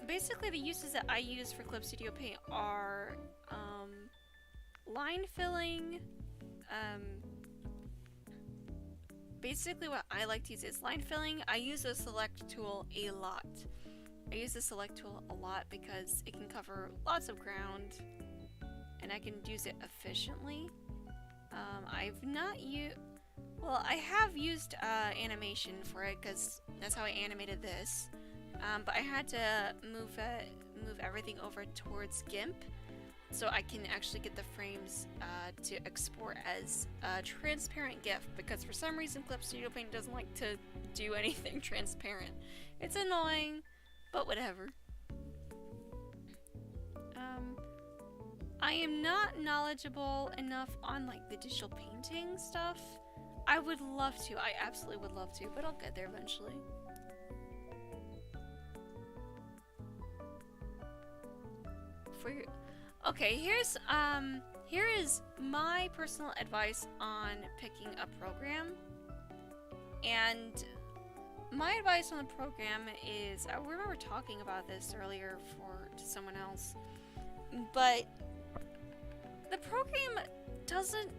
[SPEAKER 1] basically the uses that I use for Clip Studio Paint are line filling. Basically what I like to use is line filling. I use the select tool a lot. Because it can cover lots of ground and I can use it efficiently. I've not used... Well, I have used animation for it because that's how I animated this. But I had to move everything over towards GIMP so I can actually get the frames to export as a transparent GIF, because for some reason Clip Studio Paint doesn't like to do anything transparent. It's annoying, but whatever. I am not knowledgeable enough on like the digital painting stuff. I would love to. I absolutely would love to, but I'll get there eventually. Okay, here is my personal advice on picking a program. And my advice on the program is, I remember talking about this earlier to someone else, but the program doesn't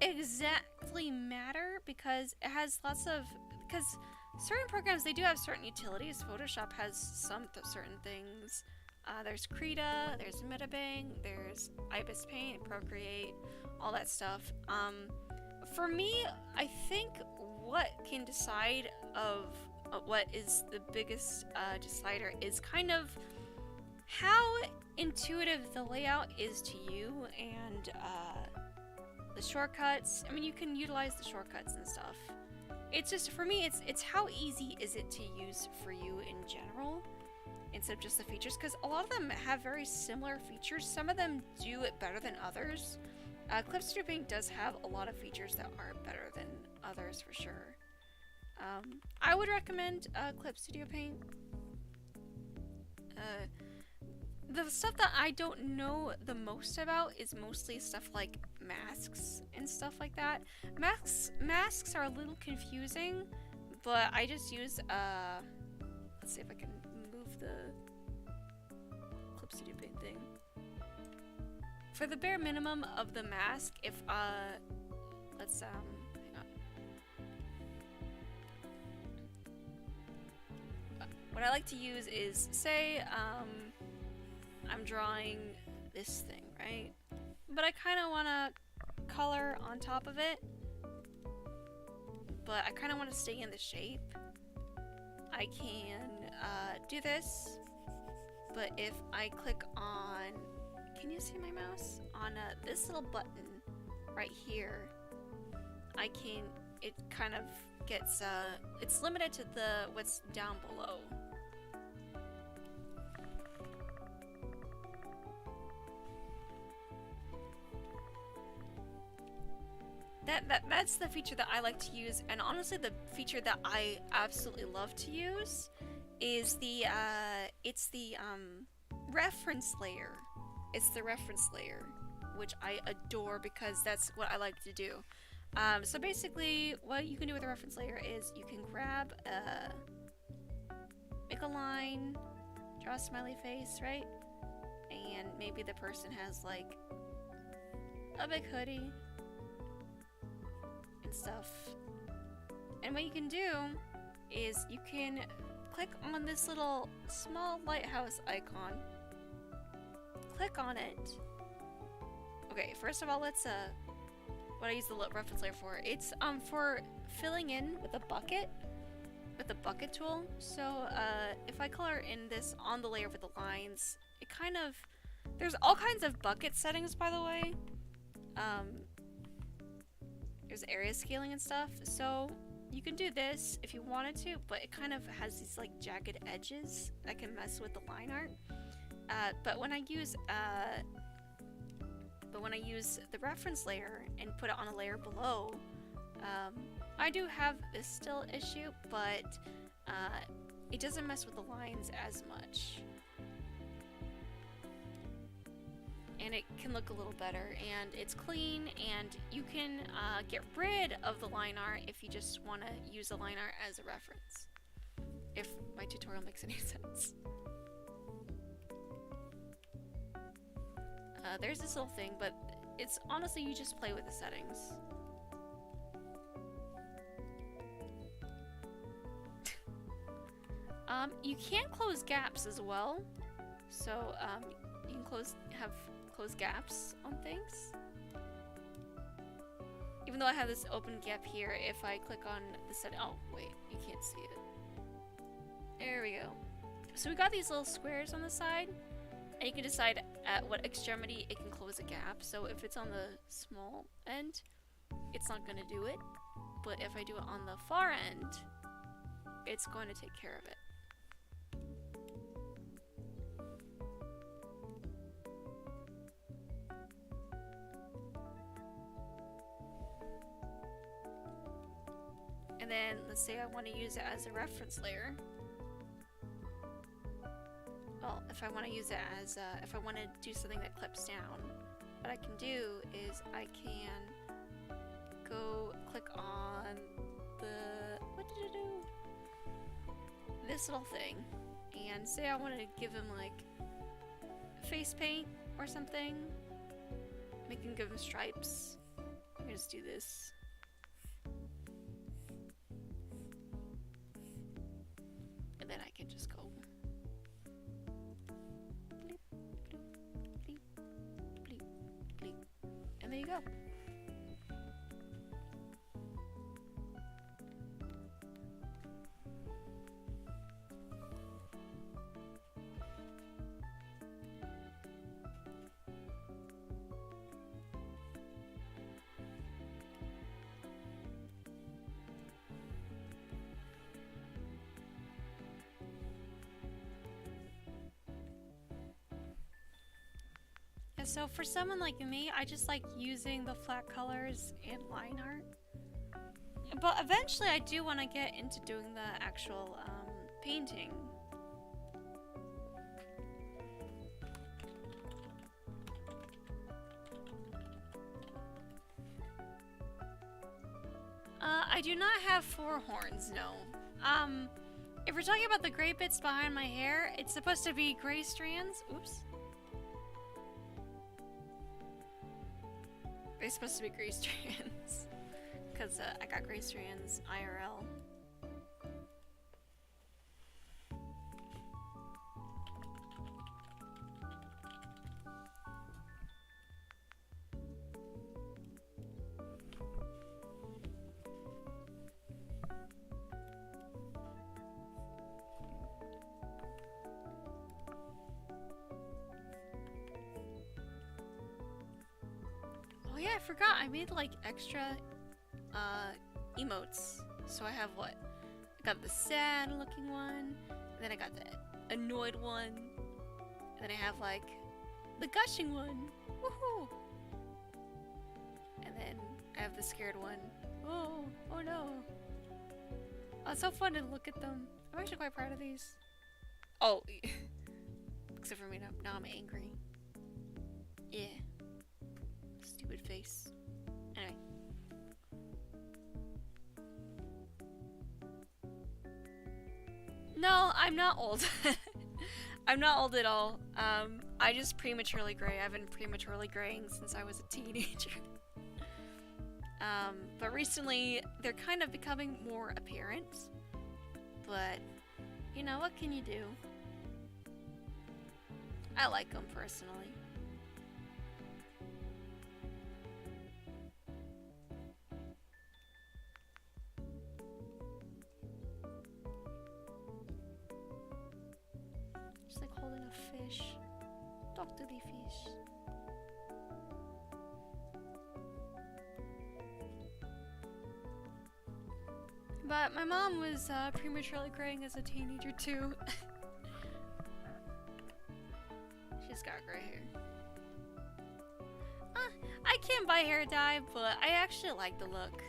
[SPEAKER 1] exactly matter because it has because certain programs, they do have certain utilities. Photoshop has some certain things. There's Krita, there's Metabang, there's Ibis Paint, Procreate, all that stuff. For me, I think what can decide of what is the biggest decider is kind of how intuitive the layout is to you and the shortcuts. I mean, you can utilize the shortcuts and stuff. it's just, for me, it's how easy is it to use for you in general, instead of just the features, because a lot of them have very similar features. Some of them do it better than others. Clip Studio Paint does have a lot of features that are better than others for sure. I would recommend Clip Studio Paint. The stuff that I don't know the most about is mostly stuff like masks and stuff like that. Masks are a little confusing, but I just use let's see if I can move the Clip Studio Paint thing. For the bare minimum of the mask, if let's hang on. What I like to use is, say I'm drawing this thing, right? But I kind of want to color on top of it, but I kind of want to stay in the shape. I can do this, but if I click on, can you see my mouse? On this little button right here, I can, it kind of gets, it's limited to the what's down below. That's the feature that I like to use, and honestly the feature that I absolutely love to use is the it's the reference layer. It's the reference layer, which I adore because that's what I like to do. So basically what you can do with the reference layer is you can grab make a line, draw a smiley face, right? And maybe the person has like a big hoodie and stuff. And what you can do is you can click on this little small lighthouse icon. Click on it. Okay, first of all, let's what I use the reference layer for. It's for filling in with a bucket, with the bucket tool. So if I color in this on the layer with the lines, it kind of, there's all kinds of bucket settings, by the way. There's area scaling and stuff, so you can do this if you wanted to, but it kind of has these like jagged edges that can mess with the line art. But when I use the reference layer and put it on a layer below, I do have this still issue, but it doesn't mess with the lines as much. And it can look a little better, and it's clean, and you can get rid of the line art if you just want to use the line art as a reference, if my tutorial makes any sense. There's this little thing, but it's honestly, you just play with the settings. You can close gaps as well, so you can close gaps on things. Even though I have this open gap here, if I click on the setting, oh wait, you can't see it. There we go. So we got these little squares on the side, and you can decide at what extremity it can close a gap. So if it's on the small end, it's not going to do it, but if I do it on the far end, it's going to take care of it. And then let's say I want to use it as a reference layer. Well, if I want to use it as if I want to do something that clips down, what I can do is I can go click on the, what did it do? This little thing, and say I wanted to give him like face paint or something. Make him give him stripes. I'm gonna just do this. And then I can just go bleep, bleep, bleep, bleep, bleep. And there you go. so for someone like me, I just like using the flat colors and line art. But eventually I do want to get into doing the actual painting. I do not have 4 horns, no. If we're talking about the gray bits behind my hair, it's supposed to be gray strands. Oops. It's supposed to be gray strands. Because I got gray strands IRL. Oh yeah, I forgot. I made like extra emotes. So I have what? I got the sad looking one, and then I got the annoyed one, and then I have like the gushing one. Woohoo! And then I have the scared one. Oh no. Oh, it's so fun to look at them. I'm actually quite proud of these. Oh, except for me now I'm angry. Yeah. Stupid face. Anyway. No, I'm not old. I'm not old at all. I just prematurely gray. I've been prematurely graying since I was a teenager. But recently, they're kind of becoming more apparent. But, you know, what can you do? I like them personally. Just like holding a fish. Talk to the fish. But my mom was prematurely graying as a teenager too. She's got gray hair. I can't buy hair dye, but I actually like the look.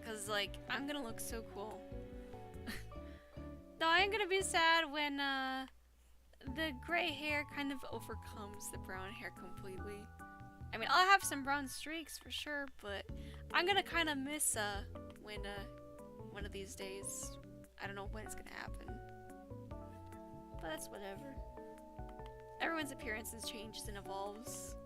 [SPEAKER 1] Cause like, I'm gonna look so cool. Though I'm gonna be sad when the gray hair kind of overcomes the brown hair completely. I mean, I'll have some brown streaks for sure, but I'm gonna kind of miss when one of these days. I don't know when it's gonna happen, but that's whatever. Everyone's appearances changes and evolves.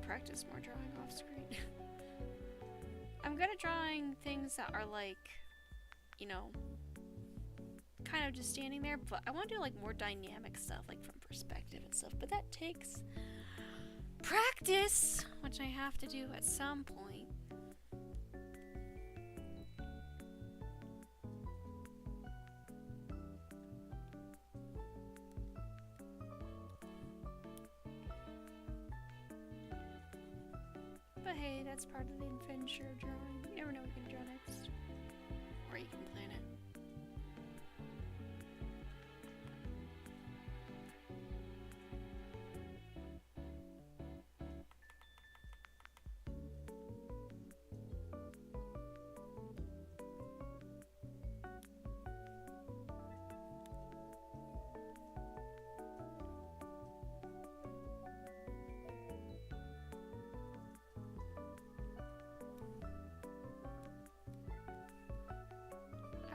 [SPEAKER 1] Practice more drawing off screen. I'm good at drawing things that are like, you know, kind of just standing there, but I want to do like more dynamic stuff, like from perspective and stuff, but that takes practice, which I have to do at some point. But hey, that's part of the adventure of drawing. You never know what you're gonna draw next. Or you can plan it.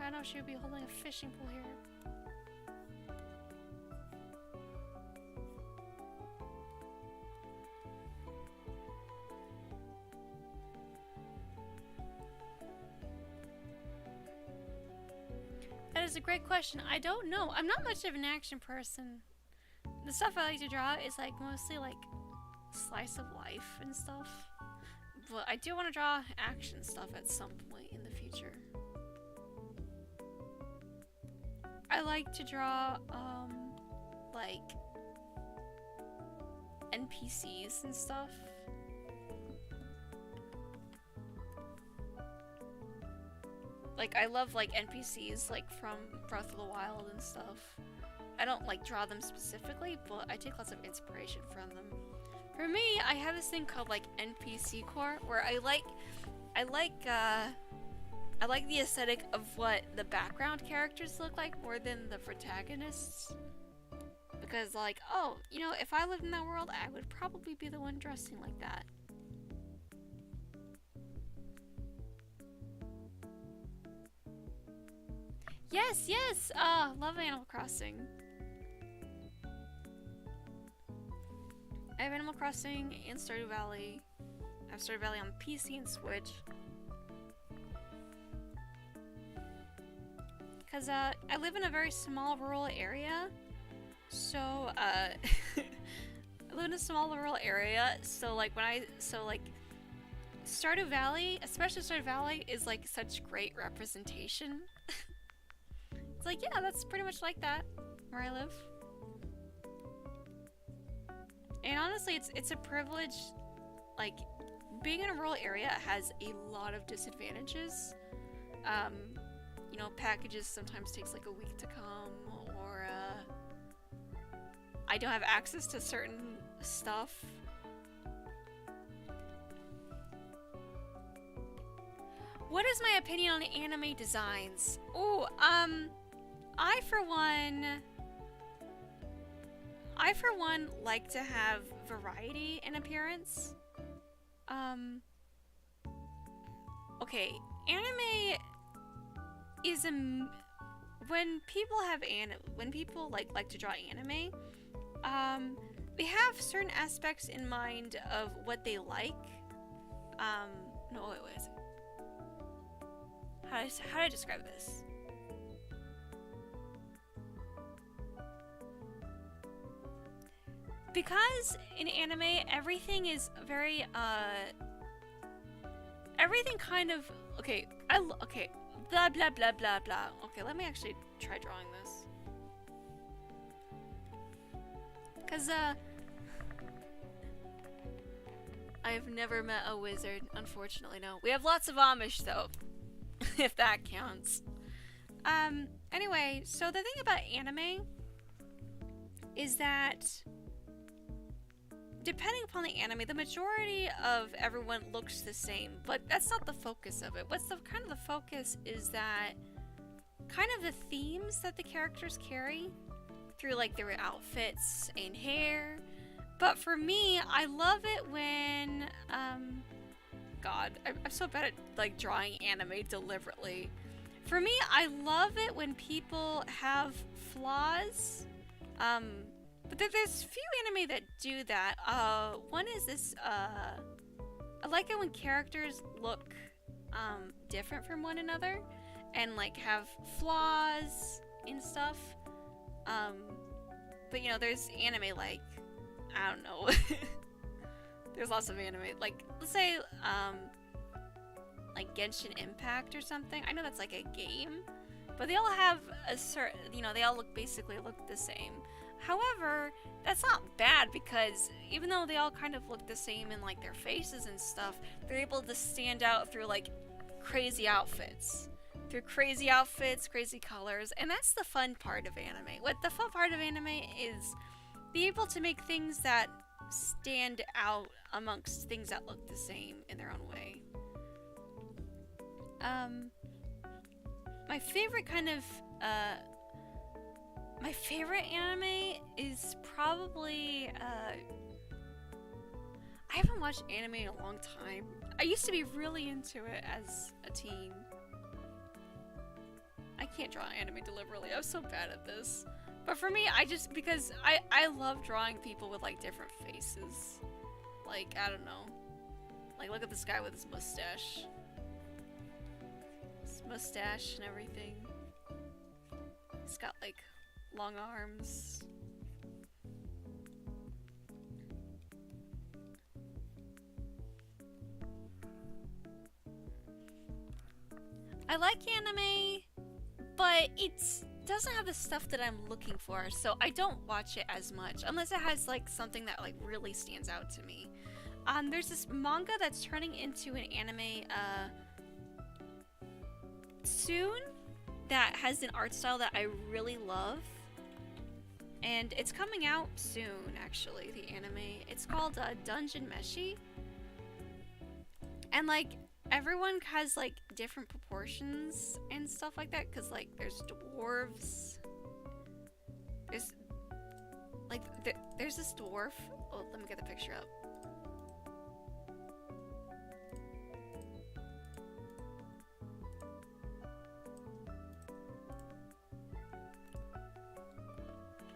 [SPEAKER 1] I know she would be holding a fishing pole here. That is a great question. I don't know. I'm not much of an action person. The stuff I like to draw is like mostly like slice of life and stuff. But I do want to draw action stuff at some point in the future. I like to draw, like, NPCs and stuff. Like, I love, like, NPCs, like, from Breath of the Wild and stuff. I don't, like, draw them specifically, but I take lots of inspiration from them. For me, I have this thing called, like, NPC core, where I like the aesthetic of what the background characters look like more than the protagonists. Because, like, oh, you know, if I lived in that world, I would probably be the one dressing like that. Yes, yes! Love Animal Crossing. I have Animal Crossing and Stardew Valley. I have Stardew Valley on PC and Switch. Because, I live in a very small rural area. So, I live in a small rural area, so, like, Stardew Valley, especially Stardew Valley, is, like, such great representation. It's like, yeah, that's pretty much like that, where I live. And honestly, it's a privilege, like, being in a rural area has a lot of disadvantages. You know, packages sometimes takes like a week to come, or, I don't have access to certain stuff. What is my opinion on anime designs? Oh, I for one like to have variety in appearance. Okay, anime is when people like to draw anime, they have certain aspects in mind of what they like. No, wait a second. How do I describe this? Because in anime, everything is very, everything kind of, okay, okay, blah, blah, blah, blah, blah. Okay, let me actually try drawing this. Because, I've never met a wizard, unfortunately, no. We have lots of Amish, though, if that counts. Anyway, so the thing about anime is that depending upon the anime, the majority of everyone looks the same, but that's not the focus of it. What's the kind of the focus is that kind of the themes that the characters carry through like their outfits and hair. But for me, I love it when God, I'm so bad at like drawing anime deliberately. For me, I love it when people have flaws. But there's few anime that do that. One is this, I like it when characters look, different from one another, and, like, have flaws and stuff. But, you know, there's anime, like, I don't know. There's lots of anime. Like, let's say, like, Genshin Impact or something. I know that's, like, a game, but they all have a certain, you know, they all basically look the same. However, that's not bad because even though they all kind of look the same in like their faces and stuff, they're able to stand out through like crazy outfits. Through crazy outfits, crazy colors, and that's the fun part of anime. What the fun part of anime is be able to make things that stand out amongst things that look the same in their own way. My favorite kind of my favorite anime is probably, I haven't watched anime in a long time. I used to be really into it as a teen. I can't draw anime deliberately. I'm so bad at this. But for me, because I love drawing people with, like, different faces. Like, I don't know. Like, look at this guy with his mustache. His mustache and everything. He's got, like, long arms. I like anime, but it doesn't have the stuff that I'm looking for, so I don't watch it as much unless it has like something that like really stands out to me. There's this manga that's turning into an anime soon that has an art style that I really love. And it's coming out soon, actually, the anime. It's called Dungeon Meshi. And like everyone has like different proportions and stuff like that, because like there's dwarves. There's like there's this dwarf. Oh, let me get the picture up.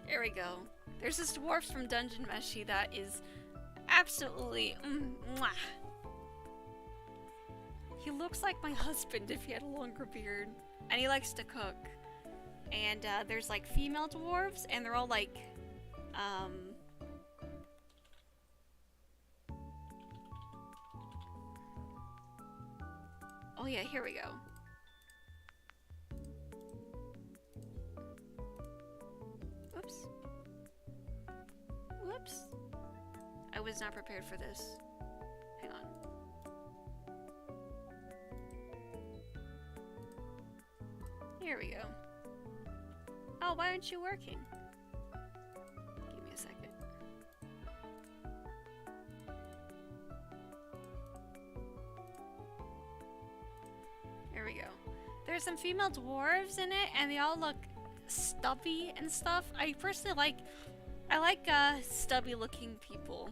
[SPEAKER 1] There we go. There's this dwarf from Dungeon Meshi that is absolutely mwah. He looks like my husband if he had a longer beard. And he likes to cook. And there's like female dwarves, and they're all like oh yeah, here we go. Whoops. Whoops. I was not prepared for this. Hang on. Here we go. Oh, why aren't you working? Give me a second. There we go. There's some female dwarves in it, and they all look stubby and stuff. I personally I like stubby looking people.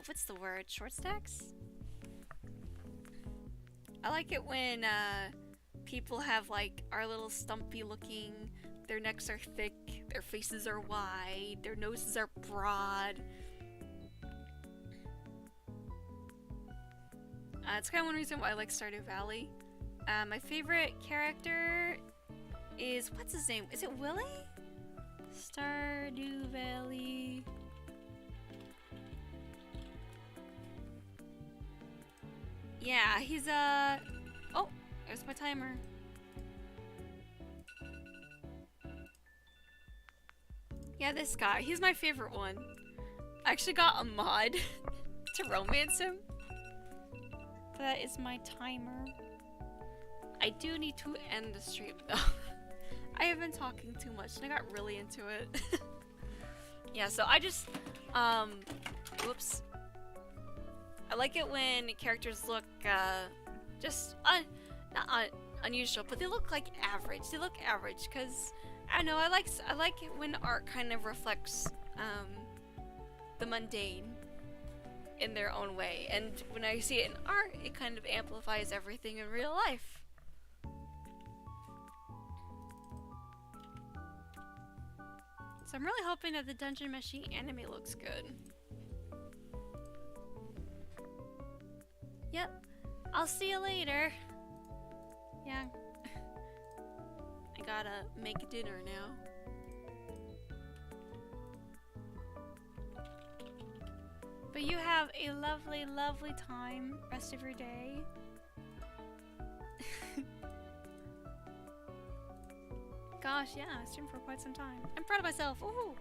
[SPEAKER 1] What's the word? Short stacks? I like it when people have like are a little stumpy looking, their necks are thick, their faces are wide, their noses are broad. It's kind of one reason why I like Stardew Valley. My favorite character is, what's his name? Is it Willy? Stardew Valley. Yeah, he's oh, there's my timer. Yeah, this guy. He's my favorite one. I actually got a mod to romance him. That is my timer. I do need to end the stream though. I have been talking too much and I got really into it. Yeah, so I just, whoops. I like it when characters look, just, not unusual, but they look like average. They look average, because, I don't know, I like it when art kind of reflects, the mundane in their own way. And when I see it in art, it kind of amplifies everything in real life. So I'm really hoping that the Dungeon Meshi anime looks good. Yep. I'll see you later. Yeah. I gotta make dinner now. But you have a lovely, lovely time rest of your day. Gosh, yeah, I streamed for quite some time. I'm proud of myself. Ooh.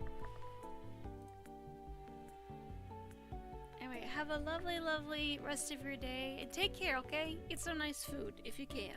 [SPEAKER 1] Anyway, have a lovely, lovely rest of your day. And take care, okay? Eat some nice food if you can.